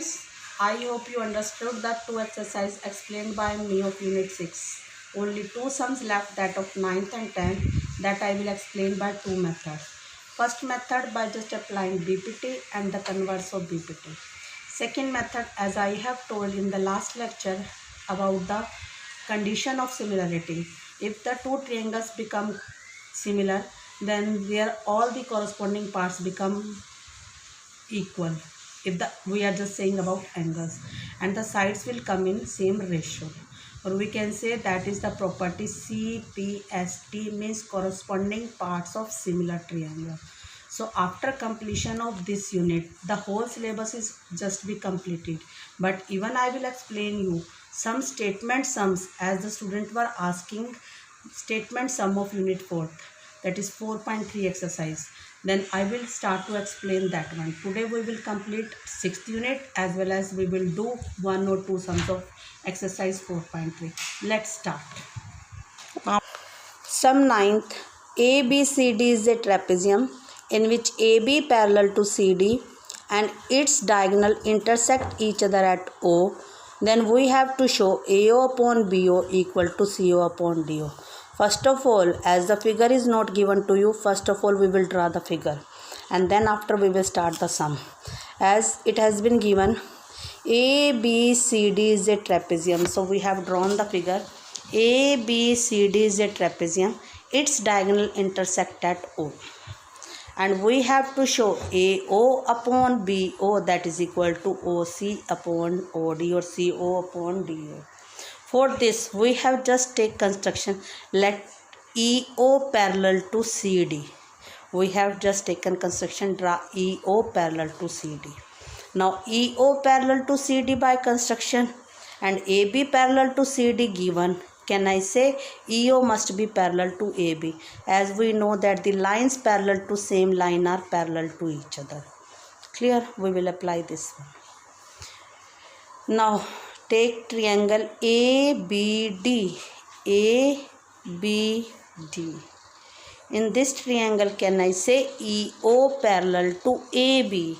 students, I hope you understood the two exercise explained by me of unit 6. Only two sums left, that of 9th and 10th, that I will explain by two methods. First method by just applying BPT and the converse of BPT. Second method, as I have told in the last lecture about the condition of similarity. If the two triangles become similar, then their all the corresponding parts become equal. If we are just saying about angles, and the sides will come in same ratio, or we can say that is the property CPST, means corresponding parts of similar triangle. So after completion of this unit, the whole syllabus is just be completed, but even I will explain you some statement sums, as the student were asking statement sum of unit 4, that is 4.3 exercise. Then I will start to explain that one. Today we will complete 6th unit, as well as we will do one or two sums of exercise 4.3. Let's start. Sum 9th. ABCD is a trapezium in which AB parallel to CD and its diagonal intersect each other at O. Then we have to show AO upon BO equal to CO upon DO. First of all, as the figure is not given to you, first of all we will draw the figure, and then after we will start the sum. As it has been given, ABCD is a trapezium. So we have drawn the figure. ABCD is a trapezium. Its diagonal intersect at O. And we have to show AO upon BO, that is equal to OC upon OD, or CO upon DO. For this, we have just take construction. Let EO parallel to CD. We have just taken construction, draw EO parallel to CD. Now EO parallel to CD by construction and AB parallel to CD given. Can I say EO must be parallel to AB, as we know that the lines parallel to same line are parallel to each other. Clear? We will apply this one. Now take triangle ABD. ABD. In this triangle, can I say EO parallel to AB?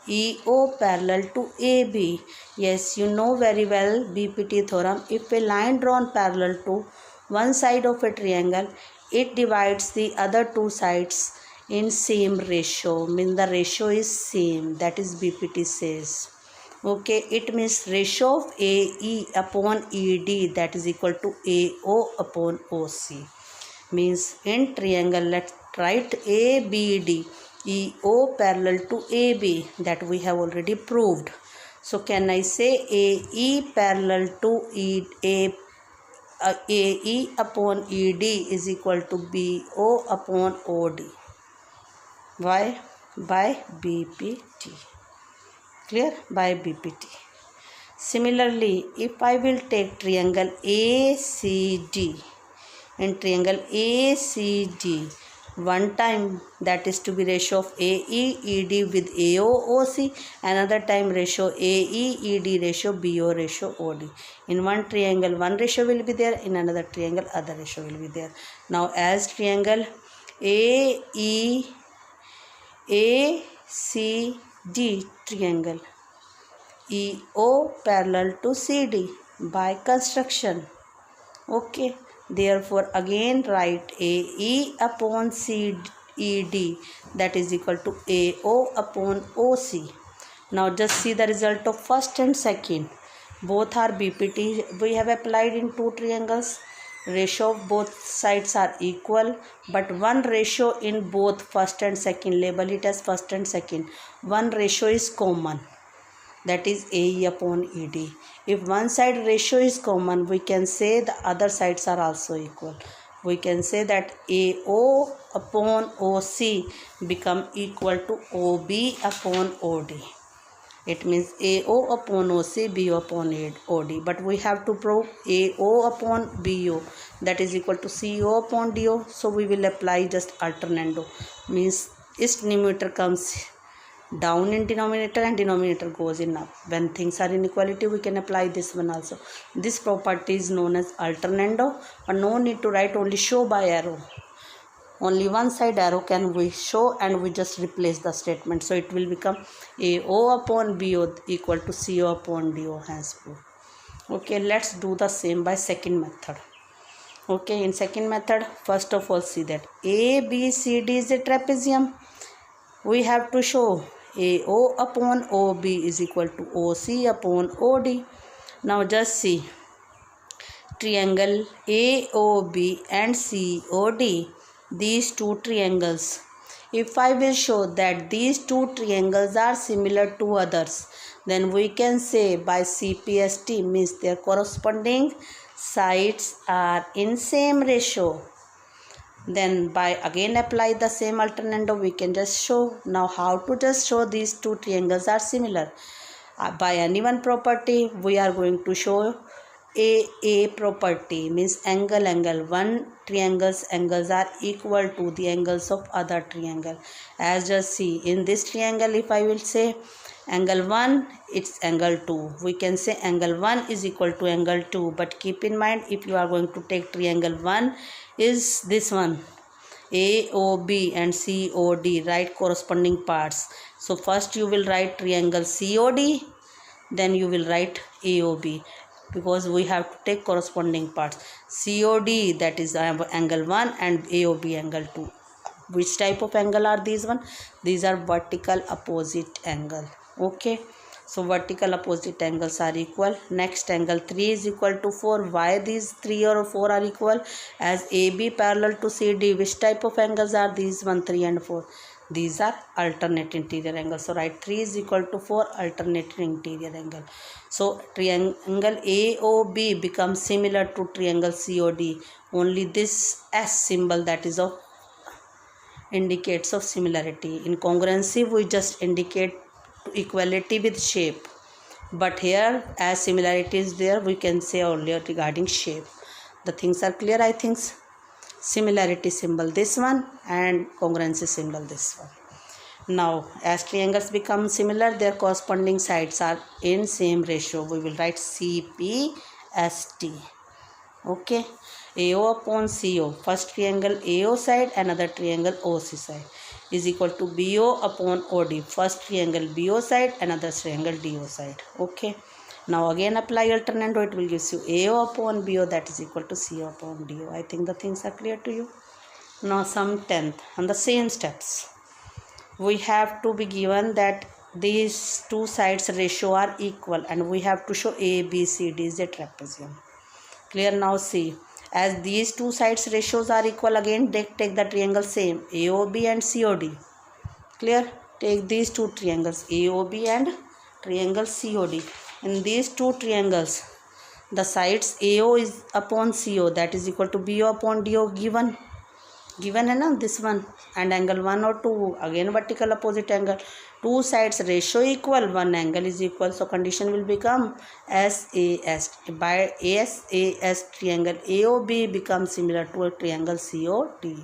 EO parallel to AB. Yes, you know very well BPT theorem. If a line drawn parallel to one side of a triangle, it divides the other two sides in same ratio. Means the ratio is same. That is BPT says. Okay, it means ratio of AE upon ED, that is equal to AO upon OC. Means in triangle, let's write ABD, EO parallel to AB, that we have already proved. So can I say AE parallel to AE upon ED is equal to BO upon OD. Why? By BPT. Clear? By BPT. Similarly, if I will take triangle ACD, in triangle ACD, one time that is to be ratio of AEED with AOOC, another time ratio AEED ratio BO ratio OD. In one triangle one ratio will be there, in another triangle other ratio will be there. Now as triangle ACD triangle, EO parallel to CD by construction. Okay, therefore again write AE upon CED, that is equal to AO upon OC. Now just see the result of first and second. Both are BPT. We have applied in two triangles. Ratio of both sides are equal, but one ratio in both first and second, label it as first and second, one ratio is common, that is AE upon ED. If one side ratio is common, we can say the other sides are also equal. We can say that AO upon OC become equal to OB upon OD. It means AO upon OC, BO upon OD. But we have to prove AO upon BO, that is equal to CO upon DO. So we will apply just alternando. Means its numerator comes down in denominator and denominator goes in up. When things are inequality, we can apply this one also. This property is known as alternando, but no need to write, only show by arrow. only one side arrow can we show, and we just replace the statement. So it will become AO upon BO equal to CO upon DO, hence proof. Okay, let's do the same by second method. Okay, in second method, first of all see that ABCD is a trapezium. We have to show AO upon OB is equal to OC upon OD. Now just see triangle AOB and COD, these two triangles. If I will show that these two triangles are similar to others, then we can say by CPST, means their corresponding sides are in same ratio. Then by again apply the same alternando, we can just show. Now how to just show these two triangles are similar? By any one property, we are going to show A property, means angle. One triangle's angles are equal to the angles of other triangle. As just see in this triangle, if I will say angle 1, it's angle 2. We can say angle 1 is equal to angle 2. But keep in mind, if you are going to take triangle 1 is this one, AOB and COD, write corresponding parts. So first you will write triangle COD, then you will write AOB, because we have to take corresponding parts. COD, that is angle 1, and AOB angle 2. Which type of angle are these one? These are vertical opposite angle. Okay, so vertical opposite angles are equal. Next, angle 3 is equal to 4. Why these 3 or 4 are equal? As AB parallel to CD, which type of angles are these? 1, 3 and 4. These are alternate interior angles. So write 3 is equal to 4 alternate interior angle. So triangle AOB becomes similar to triangle COD. Only this S symbol, that is of indicates of similarity. In congruency, we just indicate equality with shape, but here as similarity is there, we can say only regarding shape. The things are clear, I think. Similarity symbol this one, and congruency symbol this one. Now as triangles become similar, their corresponding sides are in same ratio. We will write CPST. Okay, AO upon CO, first triangle AO side, another triangle OC side, is equal to BO upon OD, first triangle BO side, another triangle DO side. Okay, now again apply alternando, it will give you AO upon BO, that is equal to CO upon DO. I think the things are clear to you. Now sum 10th on the same steps. We have to be given that these two sides ratio are equal, and we have to show ABCD is a trapezium. Clear? Now see, as these two sides ratios are equal, again take the triangle same AOB and COD. Clear? Take these two triangles AOB and triangle COD. In these two triangles, the sides AO is upon CO, that is equal to BO upon DO, given है ना, this one, and angle 1 or 2, again vertical opposite angle. Two sides ratio equal, one angle is equal, so condition will become SAS. By SAS, triangle AOB becomes similar to a triangle COD.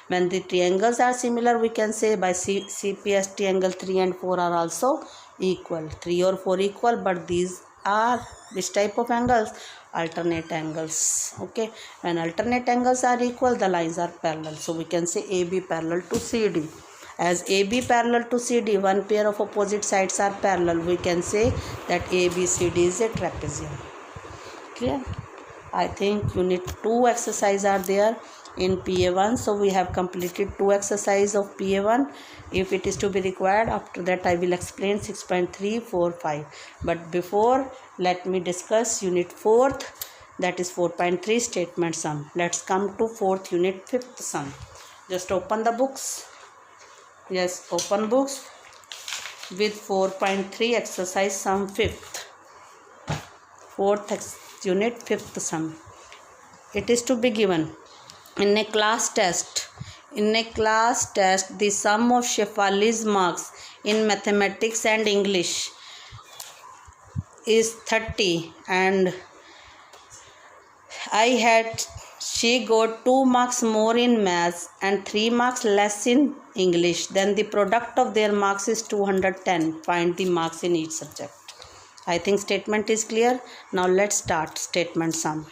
When the triangles are similar, we can say by CPST angle 3 and 4 are also equal. 3 or 4 equal, but these are which type of angles? Alternate angles. Okay, when alternate angles are equal, the lines are parallel. So we can say AB parallel to CD. As AB parallel to CD, one pair of opposite sides are parallel, we can say that ABCD is a trapezium. Clear? I think unit 2 exercise are there in PA1. So we have completed 2 exercise of PA1. If it is to be required, after that I will explain 6.3, 4, 5. But before, let me discuss unit 4th, that is 4.3 statement sum. Let's come to 4th unit 5th sum. Just open the books. Yes, open books with 4.3 exercise sum 5th. 4th unit 5th sum. It is to be given in a class test. In a class test, the sum of Shefali's marks in mathematics and English is 30, and she got 2 marks more in maths and 3 marks less in English. Then the product of their marks is 210. Find the marks in each subject. I think statement is clear. Now let's start statement sum.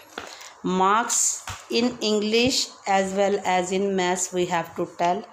marks in English as well as in maths we have to tell.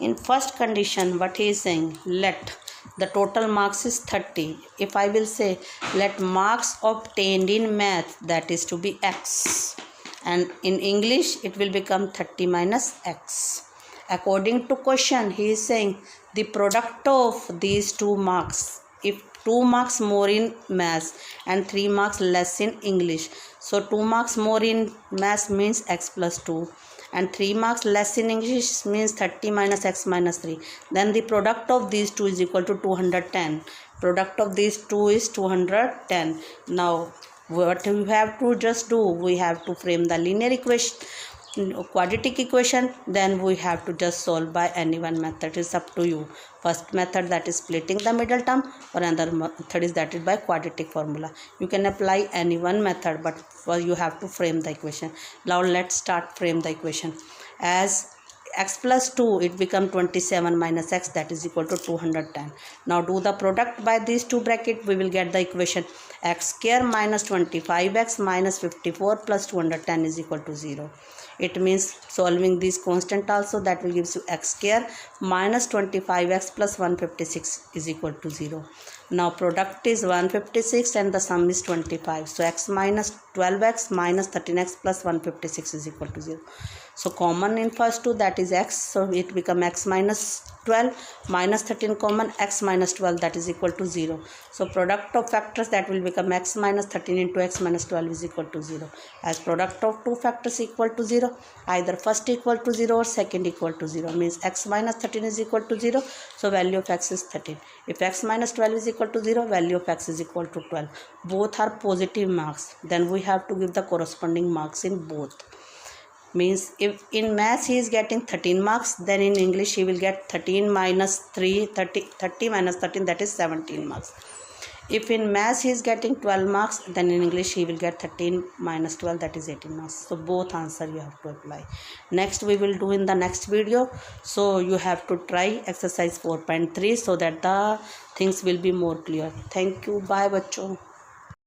In first condition, what he is saying, let the total marks is 30. If I will say let marks obtained in math, that is to be x, and in English it will become 30 minus x. According to question, he is saying the product of these 2 marks, if 2 marks more in maths and 3 marks less in English, so 2 marks more in maths means x plus 2 and 3 marks less in English means 30 minus x minus 3. Then the product of these 2 is equal to 210. Product of these 2 is 210. Now what we have to just do, we have to frame the linear equation, quadratic equation, then we have to just solve by any one method. It's up to you. First method, that is splitting the middle term, or another method is that is by quadratic formula. You can apply any one method, but first you have to frame the equation. Now let's start frame the equation. As x plus 2, it become 27 minus x, that is equal to 210. Now do the product by these two brackets, we will get the equation x square minus 25x minus 54 plus 210 is equal to 0. It means solving this constant also, that will give you x square minus 25x plus 156 is equal to 0. Now product is 156 and the sum is 25. So x minus 12x minus 13x plus 156 is equal to 0. So common in first two, that is x, so it become x minus 12 minus 13 common, x minus 12, that is equal to 0. So product of factors, that will become x minus 13 into x minus 12 is equal to 0. As product of two factors equal to 0, either first equal to 0 or second equal to 0, means x minus 13 is equal to 0, so value of x is 13. If x minus 12 is equal to 0, value of x is equal to 12. Both are positive marks, then we have to give the corresponding marks in both. Means if in maths he is getting 13 marks, then in English he will get 13 minus 3, 30 minus 13, that is 17 marks. If in maths he is getting 12 marks, then in English he will get 13 minus 12, that is 18 marks. So both answer you have to apply. Next we will do in the next video. So you have to try exercise 4.3 so that the things will be more clear. Thank you. Bye bachcho.